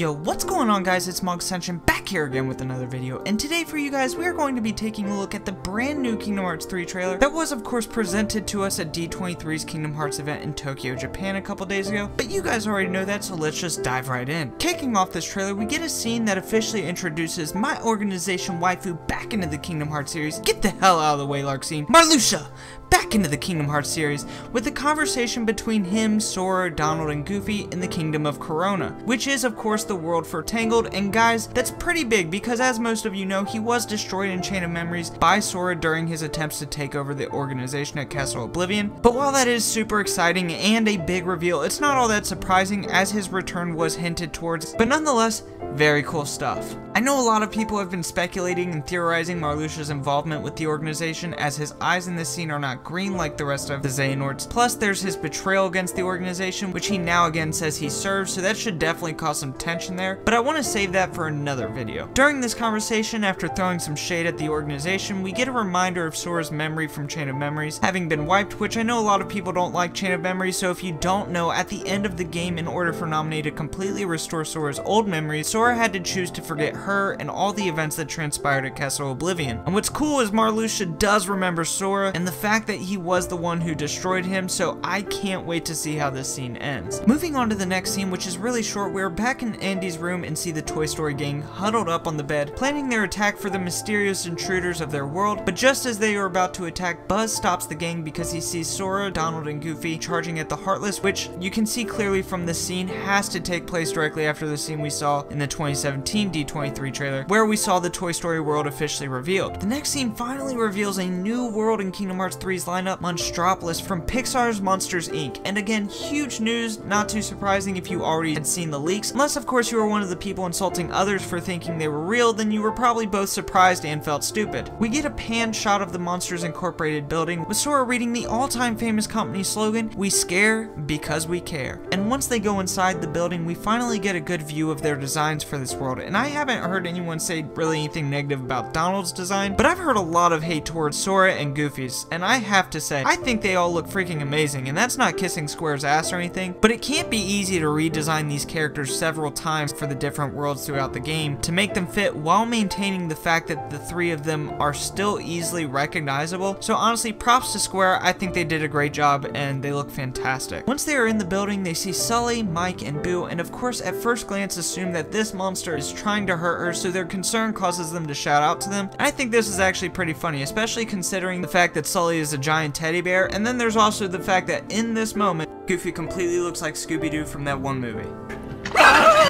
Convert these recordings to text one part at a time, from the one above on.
Yo, what's going on, guys? It's Ascension back here again with another video, and today for you guys we are going to be taking a look at the brand new Kingdom Hearts 3 trailer that was of course presented to us at D23's Kingdom Hearts event in Tokyo, Japan a couple days ago, but you guys already know that, so let's just dive right in. Kicking off this trailer, we get a scene that officially introduces my organization waifu back into the Kingdom Hearts series. Get the hell out of the way, Larxene. Marluxia! Back into the Kingdom Hearts series, with the conversation between him, Sora, Donald, and Goofy in the Kingdom of Corona, which is of course the world for Tangled, and guys, that's pretty big because as most of you know, he was destroyed in Chain of Memories by Sora during his attempts to take over the organization at Castle Oblivion. But while that is super exciting and a big reveal, it's not all that surprising as his return was hinted towards, but nonetheless, very cool stuff. I know a lot of people have been speculating and theorizing Marluxia's involvement with the organization, as his eyes in this scene are not green like the rest of the Xehanorts. Plus there's his betrayal against the organization, which he now again says he serves, so that should definitely cause some tension there, but I want to save that for another video. During this conversation, after throwing some shade at the organization, we get a reminder of Sora's memory from Chain of Memories having been wiped, which I know a lot of people don't like Chain of Memories, so if you don't know, at the end of the game, in order for Nominee to completely restore Sora's old memories, Sora had to choose to forget her and all the events that transpired at Castle Oblivion. And what's cool is Marluxia does remember Sora and the fact that he was the one who destroyed him, so I can't wait to see how this scene ends. Moving on to the next scene, which is really short, we're back in Andy's room and see the Toy Story gang huddled up on the bed, planning their attack for the mysterious intruders of their world, but just as they are about to attack, Buzz stops the gang because he sees Sora, Donald, and Goofy charging at the Heartless, which you can see clearly from this scene has to take place directly after the scene we saw in the 2017 D23 trailer, where we saw the Toy Story world officially revealed. The next scene finally reveals a new world in Kingdom Hearts 3's lineup, Monstropolis from Pixar's Monsters, Inc. And again, huge news, not too surprising if you already had seen the leaks, unless of course you were one of the people insulting others for thinking they were real, then you were probably both surprised and felt stupid. We get a pan shot of the Monsters Incorporated building, with Sora reading the all-time famous company slogan, "We scare because we care." And once they go inside the building, we finally get a good view of their designs for this world, and I haven't heard anyone say really anything negative about Donald's design, but I've heard a lot of hate towards Sora and Goofy's, and I have to say, I think they all look freaking amazing, and that's not kissing Square's ass or anything, but it can't be easy to redesign these characters several times for the different worlds throughout the game to make them fit while maintaining the fact that the three of them are still easily recognizable. So honestly, props to Square. I think they did a great job and they look fantastic. Once they are in the building, they see Sully, Mike, and Boo, and of course at first glance assume that this monster is trying to hurt her, so their concern causes them to shout out to them. And I think this is actually pretty funny, especially considering the fact that Sully is a giant teddy bear, and then there's also the fact that in this moment, Goofy completely looks like Scooby-Doo from that one movie.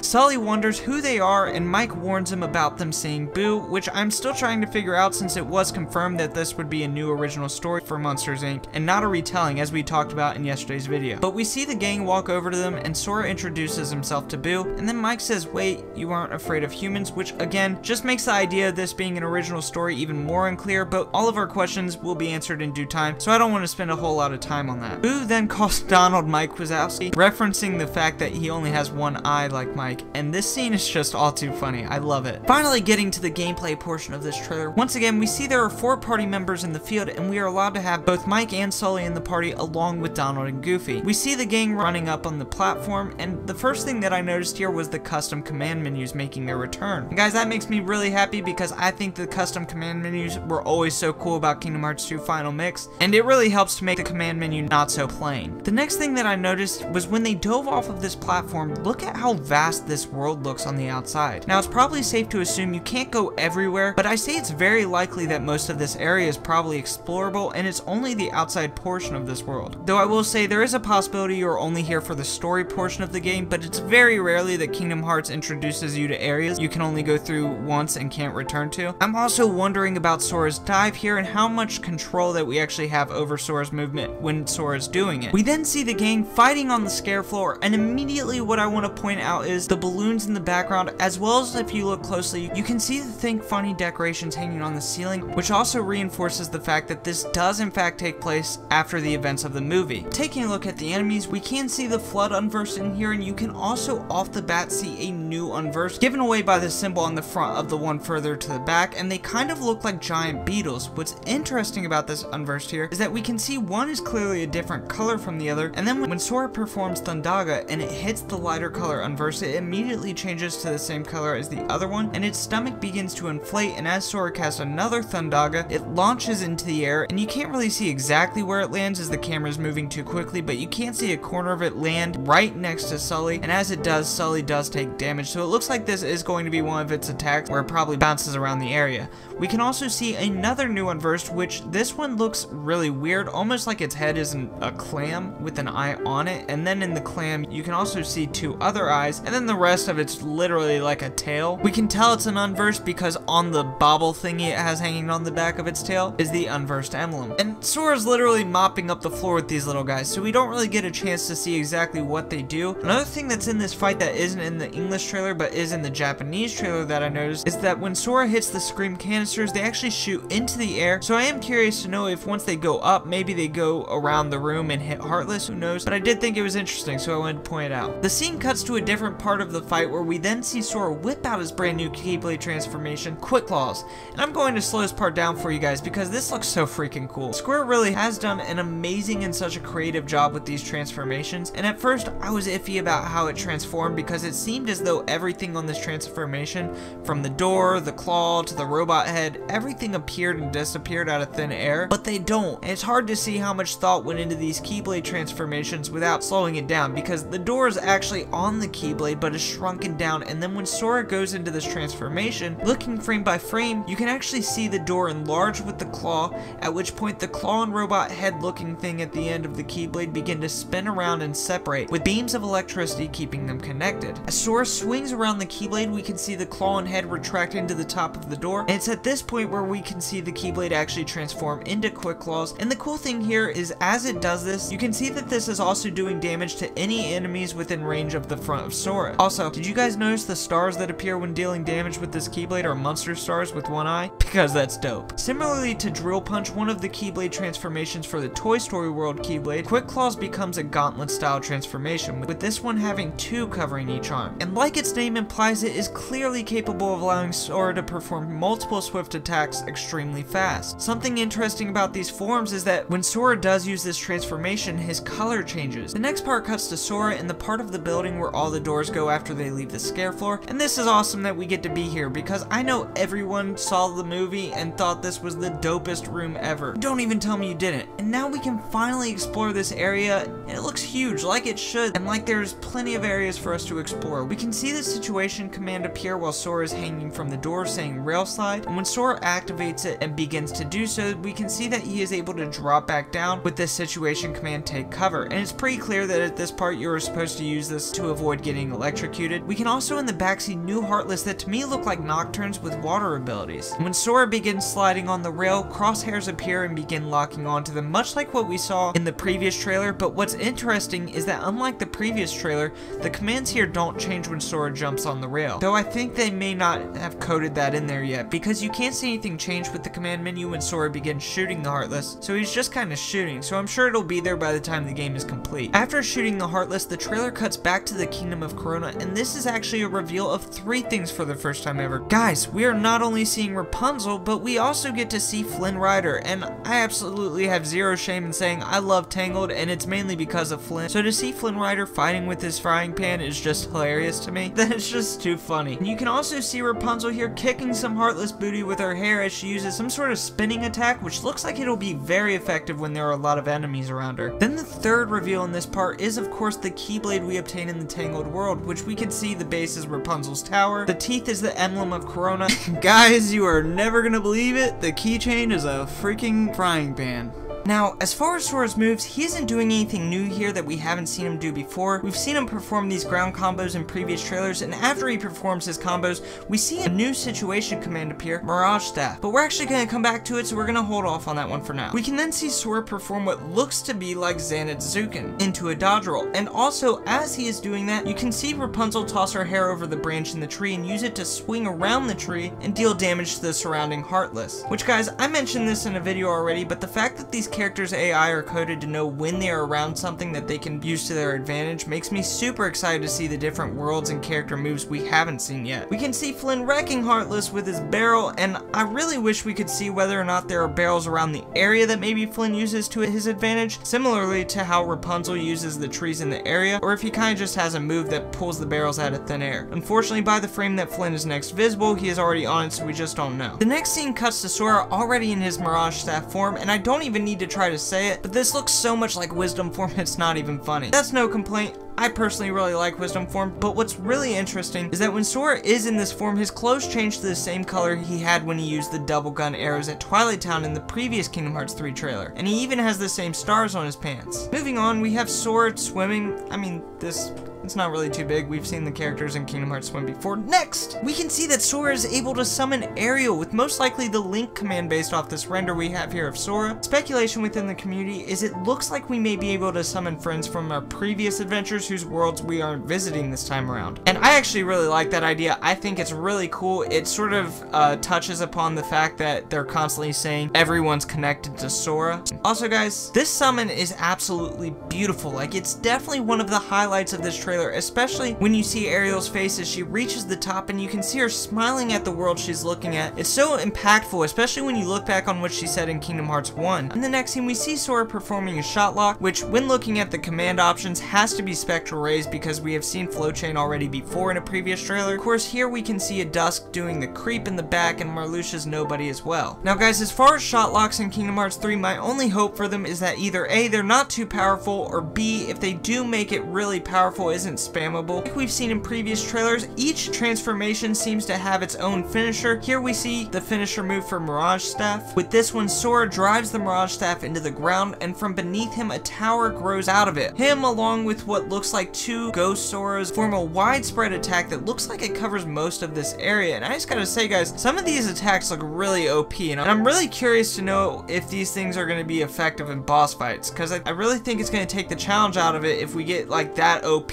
Sully wonders who they are, and Mike warns him about them seeing Boo, which I'm still trying to figure out since it was confirmed that this would be a new original story for Monsters, Inc. and not a retelling as we talked about in yesterday's video. But we see the gang walk over to them and Sora introduces himself to Boo, and then Mike says, "Wait, you aren't afraid of humans," which again just makes the idea of this being an original story even more unclear, but all of our questions will be answered in due time, so I don't want to spend a whole lot of time on that. Boo then calls Donald Mike Wazowski, referencing the fact that he only has one eye like Mike, and this scene is just all too funny. I love it. Finally getting to the gameplay portion of this trailer, once again we see there are 4 party members in the field, and we are allowed to have both Mike and Sully in the party along with Donald and Goofy. We see the gang running up on the platform, and the first thing that I noticed here was the custom command menus making their return. And guys, that makes me really happy because I think the custom command menus were always so cool about Kingdom Hearts 2 Final Mix, and it really helps to make the command menu not so plain. The next thing that I noticed was when they dove off of this platform, look at how vast this world looks on the outside. Now it's probably safe to assume you can't go everywhere, but I say it's very likely that most of this area is probably explorable and it's only the outside portion of this world. Though I will say there is a possibility you're only here for the story portion of the game, but it's very rarely that Kingdom Hearts introduces you to areas you can only go through once and can't return to. I'm also wondering about Sora's dive here and how much control that we actually have over Sora's movement when Sora's doing it. We then see the gang fighting on the scare floor, and immediately what I want to point out is the balloons in the background, as well as if you look closely, you can see the Think Funny decorations hanging on the ceiling, which also reinforces the fact that this does in fact take place after the events of the movie. Taking a look at the enemies, we can see the Flood Unverse in here, and you can also off the bat see a new Unverse given away by the symbol on the front of the one further to the back, and they kind of look like giant beetles. What's interesting about this Unverse here is that we can see one is clearly a different color from the other, and then when Sora performs Thundaga and it hits the lighter color Unverse, it immediately changes to the same color as the other one, and its stomach begins to inflate, and as Sora casts another Thundaga, it launches into the air, and you can't really see exactly where it lands as the camera is moving too quickly, but you can see a corner of it land right next to Sully, and as it does, Sully does take damage, so it looks like this is going to be one of its attacks where it probably bounces around the area. We can also see another new unversed, which this one looks really weird, almost like its head is a clam with an eye on it, and then in the clam you can also see two other eyes, and then the rest of it's literally like a tail. We can tell it's an unversed because on the bobble thingy it has hanging on the back of its tail is the unversed emblem. And Sora's literally mopping up the floor with these little guys, so we don't really get a chance to see exactly what they do. Another thing that's in this fight that isn't in the English trailer but is in the Japanese trailer that I noticed is that when Sora hits the scream canisters, they actually shoot into the air, so I am curious to know if once they go up, maybe they go around the room and hit Heartless, who knows, but I did think it was interesting, so I wanted to point it out. The scene cuts to a different part of the fight where we then see Sora whip out his brand new Keyblade transformation, Quick Claws, and I'm going to slow this part down for you guys because this looks so freaking cool. Square really has done an amazing and such a creative job with these transformations, and at first I was iffy about how it transformed because it seemed as though everything on this transformation, from the door, the claw, to the robot head, everything appeared and disappeared out of thin air, but they don't, and it's hard to see how much thought went into these Keyblade transformations without slowing it down, because the door is actually on the Keyblade but is shrunken down, and then when Sora goes into this transformation, looking frame by frame, you can actually see the door enlarge with the claw, at which point the claw and robot head looking thing at the end of the Keyblade begin to spin around and separate, with beams of electricity keeping them connected. As Sora swings around the Keyblade, we can see the claw and head retract into the top of the door, and it's at this point where we can see the Keyblade actually transform into Quick Claws, and the cool thing here is as it does this, you can see that this is also doing damage to any enemies within range of the front of Sora. Also, did you guys notice the stars that appear when dealing damage with this Keyblade are monster stars with one eye? Because that's dope. Similarly to Drill Punch, one of the Keyblade transformations for the Toy Story World Keyblade, Quick Claws becomes a gauntlet style transformation, with this one having two covering each arm. And like its name implies, it is clearly capable of allowing Sora to perform multiple swift attacks extremely fast. Something interesting about these forms is that when Sora does use this transformation, his color changes. The next part cuts to Sora in the part of the building where all the doors go after they leave the scare floor, and this is awesome that we get to be here because I know everyone saw the movie and thought this was the dopest room ever. Don't even tell me you didn't. And now we can finally explore this area, and it looks huge like it should, and like there's plenty of areas for us to explore. We can see the situation command appear while Sora is hanging from the door saying rail slide, and when Sora activates it and begins to do so, we can see that he is able to drop back down with this situation command take cover, and it's pretty clear that at this part you are supposed to use this to avoid getting electrocuted. We can also in the back see new Heartless that to me look like Nocturnes with water abilities. And when Sora begins sliding on the rail, crosshairs appear and begin locking onto them, much like what we saw in the previous trailer, but what's interesting is that unlike the previous trailer, the commands here don't change when Sora jumps on the rail, though I think they may not have coded that in there yet, because you can't see anything change with the command menu when Sora begins shooting the Heartless, so he's just kind of shooting, so I'm sure it'll be there by the time the game is complete. After shooting the Heartless, the trailer cuts back to the Kingdom of Corona, and this is actually a reveal of 3 things for the first time ever. Guys, we are not only seeing Rapunzel, but we also get to see Flynn Rider, and I absolutely have zero shame in saying I love Tangled, and it's mainly because of Flynn, so to see Flynn Rider fighting with his frying pan is just hilarious to me. That's just too funny. And you can also see Rapunzel here kicking some Heartless booty with her hair as she uses some sort of spinning attack, which looks like it'll be very effective when there are a lot of enemies around her. Then the third reveal in this part is of course the Keyblade we obtain in the Tangled world, which we can see the base is Rapunzel's tower, the teeth is the emblem of Corona. Guys, you are never gonna believe it, the keychain is a freaking frying pan. Now, as far as Sora's moves, he isn't doing anything new here that we haven't seen him do before. We've seen him perform these ground combos in previous trailers, and after he performs his combos, we see a new situation command appear, Mirage Staff. But we're actually going to come back to it, so we're going to hold off on that one for now. We can then see Sora perform what looks to be like Zanetsuken into a dodge roll, and also, as he is doing that, you can see Rapunzel toss her hair over the branch in the tree and use it to swing around the tree and deal damage to the surrounding Heartless. Which, guys, I mentioned this in a video already, but the fact that these characters' AI are coded to know when they are around something that they can use to their advantage makes me super excited to see the different worlds and character moves we haven't seen yet. We can see Flynn wrecking Heartless with his barrel, and I really wish we could see whether or not there are barrels around the area that maybe Flynn uses to his advantage, similarly to how Rapunzel uses the trees in the area, or if he kind of just has a move that pulls the barrels out of thin air. Unfortunately, by the frame that Flynn is next visible, he is already on it, so we just don't know. The next scene cuts to Sora already in his Mirage Staff form, and I don't even need to try to say it, but this looks so much like Wisdom form it's not even funny. That's no complaint. I personally really like Wisdom form, but what's really interesting is that when Sora is in this form, his clothes change to the same color he had when he used the double gun arrows at Twilight Town in the previous Kingdom Hearts 3 trailer, and he even has the same stars on his pants. Moving on, we have Sora swimming. I mean, it's not really too big. We've seen the characters in Kingdom Hearts swim before. Next, we can see that Sora is able to summon Ariel with most likely the Link command based off this render we have here of Sora. Speculation within the community is it looks like we may be able to summon friends from our previous adventures whose worlds we aren't visiting this time around. And I actually really like that idea. I think it's really cool. It sort of touches upon the fact that they're constantly saying everyone's connected to Sora. Also guys, this summon is absolutely beautiful. Like, it's definitely one of the highlights of this trailer, especially when you see Ariel's face as she reaches the top and you can see her smiling at the world she's looking at. It's so impactful, especially when you look back on what she said in Kingdom Hearts 1. In the next scene, we see Sora performing a shot lock, which when looking at the command options has to be Spectral Rays because we have seen Flow Chain already before in a previous trailer. Of course, here we can see a Dusk doing the creep in the back and Marluxia's Nobody as well. Now guys, as far as shot locks in Kingdom Hearts 3, my only hope for them is that either A, they're not too powerful, or B, if they do make it really powerful, isn't spammable. Like we've seen in previous trailers, each transformation seems to have its own finisher. Here we see the finisher move for Mirage Staff. With this one, Sora drives the Mirage Staff into the ground, and from beneath him, a tower grows out of it. Him, along with what looks like two Ghost Soras, form a widespread attack that looks like it covers most of this area. And I just gotta say guys, some of these attacks look really OP, and I'm really curious to know if these things are gonna be effective in boss fights, because I really think it's gonna take the challenge out of it if we get like that OP.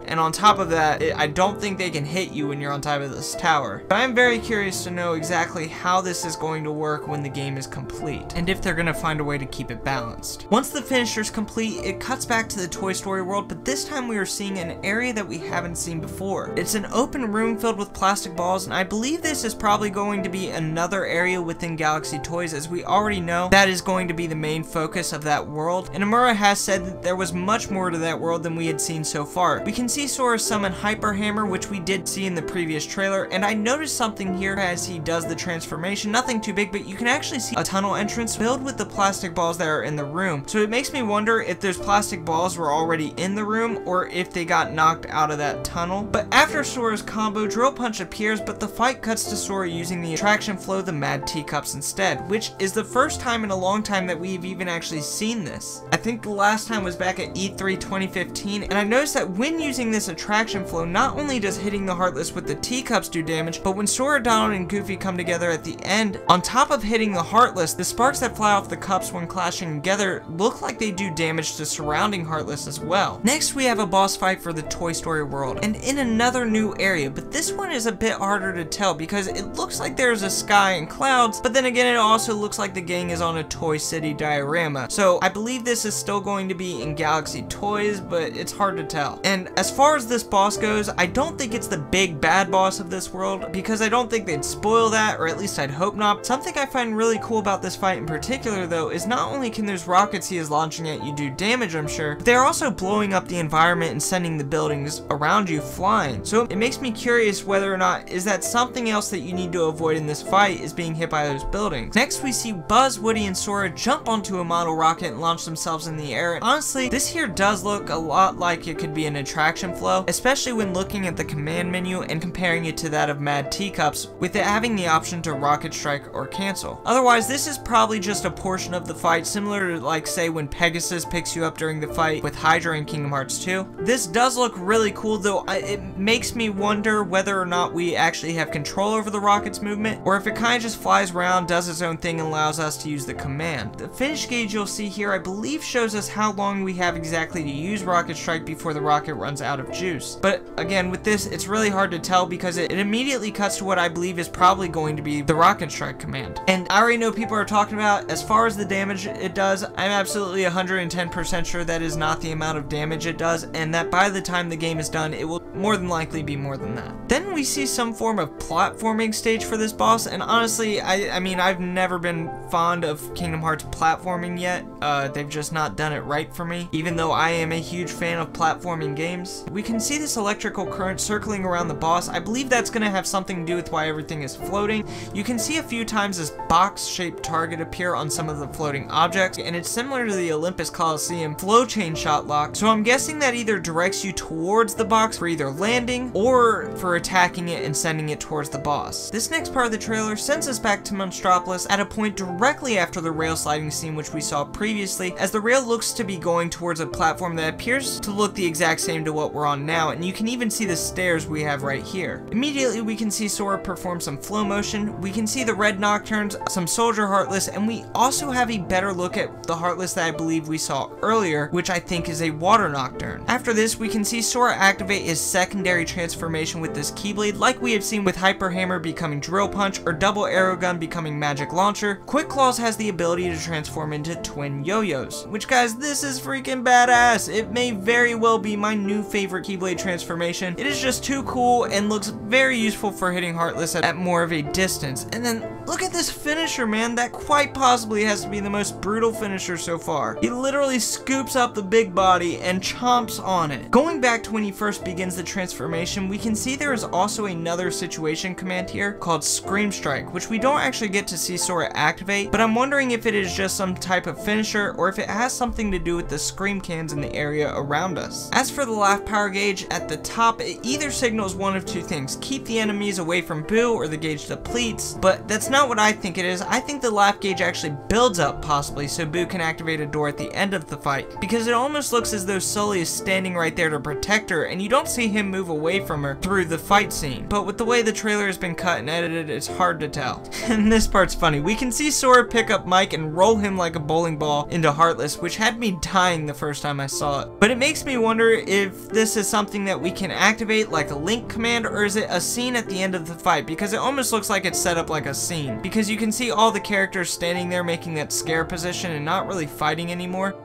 And on top of that, I don't think they can hit you when you're on top of this tower. But I'm very curious to know exactly how this is going to work when the game is complete, and if they're going to find a way to keep it balanced. Once the finisher's complete, it cuts back to the Toy Story world, but this time we are seeing an area that we haven't seen before. It's an open room filled with plastic balls, and I believe this is probably going to be another area within Galaxy Toys, as we already know that is going to be the main focus of that world. And Amura has said that there was much more to that world than we had seen so far. We can see Sora summon Hyper Hammer, which we did see in the previous trailer, and I noticed something here as he does the transformation. Nothing too big, but you can actually see a tunnel entrance filled with the plastic balls that are in the room. So it makes me wonder if those plastic balls were already in the room or if they got knocked out of that tunnel. But after Sora's combo, Drill Punch appears, but the fight cuts to Sora using the attraction flow, the Mad Teacups instead, which is the first time in a long time that we've even actually seen this. I think the last time was back at E3 2015, and I noticed that when using this attraction flow, not only does hitting the Heartless with the teacups do damage, but when Sora, Donald, and Goofy come together at the end, on top of hitting the Heartless, the sparks that fly off the cups when clashing together look like they do damage to surrounding Heartless as well. Next, we have a boss fight for the Toy Story world, and in another new area, but this one is a bit harder to tell because it looks like there's a sky and clouds, but then again, it also looks like the gang is on a Toy City diorama. So I believe this is still going to be in Galaxy Toys, but it's hard to tell. And as far as this boss goes, I don't think it's the big bad boss of this world, because I don't think they'd spoil that, or at least I'd hope not. Something I find really cool about this fight in particular though is not only can those rockets he is launching at you do damage, I'm sure, but they're also blowing up the environment and sending the buildings around you flying. So it makes me curious whether or not is that something else that you need to avoid in this fight is being hit by those buildings. Next we see Buzz, Woody, and Sora jump onto a model rocket and launch themselves in the air. And honestly, this here does look a lot like it could be an attraction flow, especially when looking at the command menu and comparing it to that of Mad Teacups, with it having the option to rocket strike or cancel. Otherwise, this is probably just a portion of the fight, similar to like say when Pegasus picks you up during the fight with Hydra in Kingdom Hearts 2. This does look really cool though. It makes me wonder whether or not we actually have control over the rocket's movement, or if it kind of just flies around, does its own thing, and allows us to use the command. The finish gauge you'll see here, I believe, shows us how long we have exactly to use Rocket Strike before the rocket runs out of juice. But again, with this, it's really hard to tell because it immediately cuts to what I believe is probably going to be the Rocket Strike command. And I already know people are talking about. As far as the damage it does, I'm absolutely 110% sure that is not the amount of damage it does, and that by the time the game is done, it will more than likely be more than that. Then we see some form of platforming stage for this boss, and honestly, I mean, I've never been fond of Kingdom Hearts platforming yet. They've just not done it right for me, even though I am a huge fan of platforming games. We can see this electrical current circling around the boss. I believe that's going to have something to do with why everything is floating. You can see a few times this box-shaped target appear on some of the floating objects, and it's similar to the Olympus Coliseum flow chain shot lock, so I'm guessing that either directs you towards the box for either landing or for attacking it and sending it towards the boss. This next part of the trailer sends us back to Monstropolis at a point directly after the rail sliding scene which we saw previously, as the rail looks to be going towards a platform that appears to look the exact same to what we're on now, and you can even see the stairs we have right here. Immediately we can see Sora perform some flow motion, we can see the red Nocturnes, some Soldier Heartless, and we also have a better look at the Heartless that I believe we saw earlier, which I think is a Water Nocturne. After this, we can see Sora activate his secondary transformation with this Keyblade, like we have seen with Hyper Hammer becoming Drill Punch or Double Arrow Gun becoming Magic Launcher. Quick Claws has the ability to transform into twin yo-yos, which, guys, this is freaking badass. It may very well be my new favorite Keyblade transformation. It is just too cool and looks very useful for hitting Heartless at more of a distance. And then look at this finisher, man. That quite possibly has to be the most brutal finisher so far. He literally scoops up the big body and chomps on it. Going back to when he first begins the transformation, we can see there is also another situation command here called Scream Strike, which we don't actually get to see Sora activate, but I'm wondering if it is just some type of finisher or if it has something to do with the scream cans in the area around us. As for the laugh power gauge at the top, it either signals one of two things: keep the enemies away from Boo, or the gauge depletes, but that's not what I think it is. I think the laugh gauge actually builds up, possibly, so Boo can activate a door at the end of the fight, because it almost looks as though Sully is standing right there to protect her, and you don't see him move away from her through the fight scene. But with the way the trailer has been cut and edited, it's hard to tell. And this part's funny. We can see Sora pick up Mike and roll him like a bowling ball into Heartless, which had me dying the first time I saw it. But it makes me wonder if this is something that we can activate like a Link command, or is it a scene at the end of the fight, because it almost looks like it's set up like a scene, because you can see all the characters standing there making that scare position and not really fighting anymore.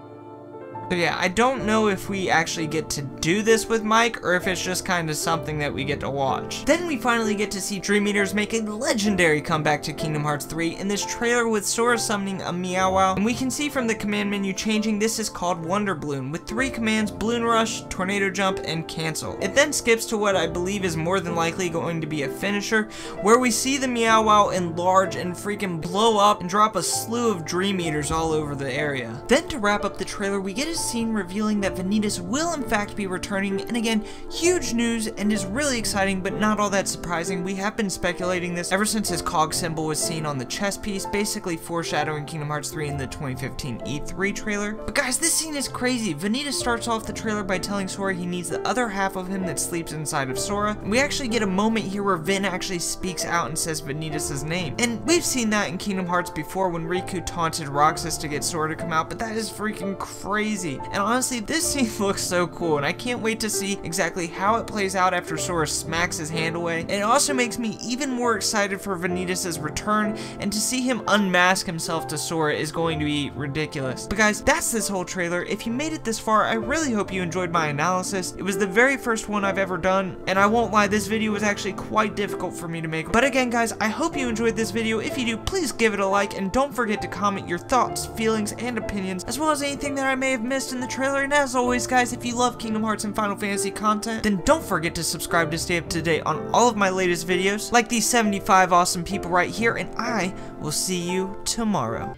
So yeah, I don't know if we actually get to do this with Mike, or if it's just kind of something that we get to watch. Then we finally get to see Dream Eaters make a legendary comeback to Kingdom Hearts 3 in this trailer, with Sora summoning a Meow Wow, and we can see from the command menu changing, this is called Wonder Balloon, with 3 commands: Balloon Rush, Tornado Jump, and Cancel. It then skips to what I believe is more than likely going to be a finisher, where we see the Meow Wow enlarge and freaking blow up and drop a slew of Dream Eaters all over the area. Then to wrap up the trailer, we get a scene revealing that Vanitas will in fact be returning, and again, huge news and is really exciting, but not all that surprising. We have been speculating this ever since his cog symbol was seen on the chess piece, basically foreshadowing Kingdom Hearts 3 in the 2015 E3 trailer. But guys, this scene is crazy. Vanitas starts off the trailer by telling Sora he needs the other half of him that sleeps inside of Sora. And we actually get a moment here where Vin actually speaks out and says Vanitas' name. And we've seen that in Kingdom Hearts before when Riku taunted Roxas to get Sora to come out, but that is freaking crazy. And honestly, this scene looks so cool, and I can't wait to see exactly how it plays out after Sora smacks his hand away. And it also makes me even more excited for Vanitas' return, and to see him unmask himself to Sora is going to be ridiculous. But guys, that's this whole trailer. If you made it this far, I really hope you enjoyed my analysis. It was the very first one I've ever done, and I won't lie, this video was actually quite difficult for me to make. But again, guys, I hope you enjoyed this video. If you do, please give it a like, and don't forget to comment your thoughts, feelings, and opinions, as well as anything that I may have missed in the trailer. And as always, guys, if you love Kingdom Hearts and Final Fantasy content, then don't forget to subscribe to stay up to date on all of my latest videos, like these 75 awesome people right here, and I will see you tomorrow.